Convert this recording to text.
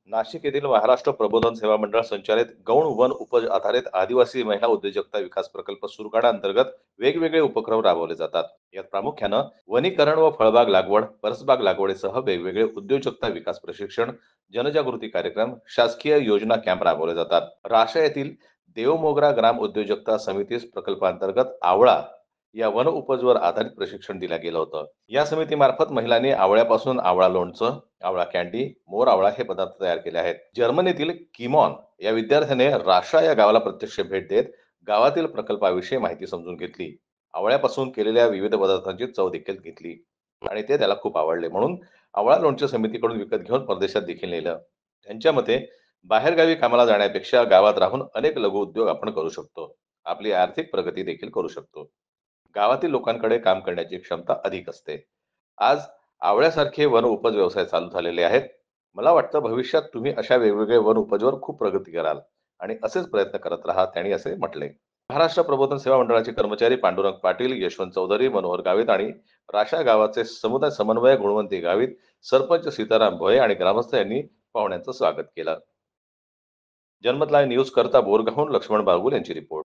नाशिक येथील महाराष्ट्र प्रबोधन सेवा मंडळ संचालित गौण वन उपज आधारित आदिवासी महिला उद्योजकता विकास प्रकल्प सुरगाडा अंतर्गत वेगवेगळे उपक्रम राबवले जातात. यात प्रामुख्यानं वनीकरण व फळबाग लागवड, परसबाग लागवडीसह वेगवेगळे उद्योजकता विकास प्रशिक्षण, जनजागृती कार्यक्रम, शासकीय योजना कॅम्प राबवले जातात. राशा येथील देवमोगरा ग्राम उद्योजकता समिती प्रकल्पांतर्गत आवळा या वन उपजवर आधारित प्रशिक्षण दिलं गेलं होतं. या समितीमार्फत महिलांनी आवळ्यापासून आवळा लोणचं, आवळा कँडी, मोर आवळा हे पदार्थ तयार केले आहेत. जर्मनीतील किमॉन या विद्यार्थ्याने राशा या गावाला प्रत्यक्ष भेट देत गावातील प्रकल्पाविषयी माहिती समजून घेतली. आवळ्यापासून केलेल्या विविध पदार्थांची चव देखील घेतली आणि ते त्याला खूप आवडले. म्हणून आवळा लोणचे समितीकडून विकत घेऊन परदेशात देखील नेलं. त्यांच्या मते बाहेरगावी कामाला जाण्यापेक्षा गावात राहून अनेक लघु उद्योग आपण करू शकतो. आपली आर्थिक प्रगती देखील करू शकतो. गावातील लोकांकडे काम करण्याची क्षमता अधिक असते. आज आवळ्यासारखे वन उपज व्यवसाय चालू झालेले आहेत. मला वाटतं भविष्यात तुम्ही अशा वेगवेगळ्या वन उपजवर खूप प्रगती कराल आणि असेच प्रयत्न करत राहा, त्यांनी असे म्हटले. महाराष्ट्र प्रबोधन सेवा मंडळाचे कर्मचारी पांडुरंग पाटील, यशवंत चौधरी, मनोहर गावित आणि राशा गावाचे समुदाय समन्वयक गुणवंती गावित, सरपंच सीताराम भोये आणि ग्रामस्थ यांनी पाहुण्यांचं स्वागत केलं. जनमत लाईव्ह न्यूज करता बोरगावहून लक्ष्मण बागुल यांची रिपोर्ट.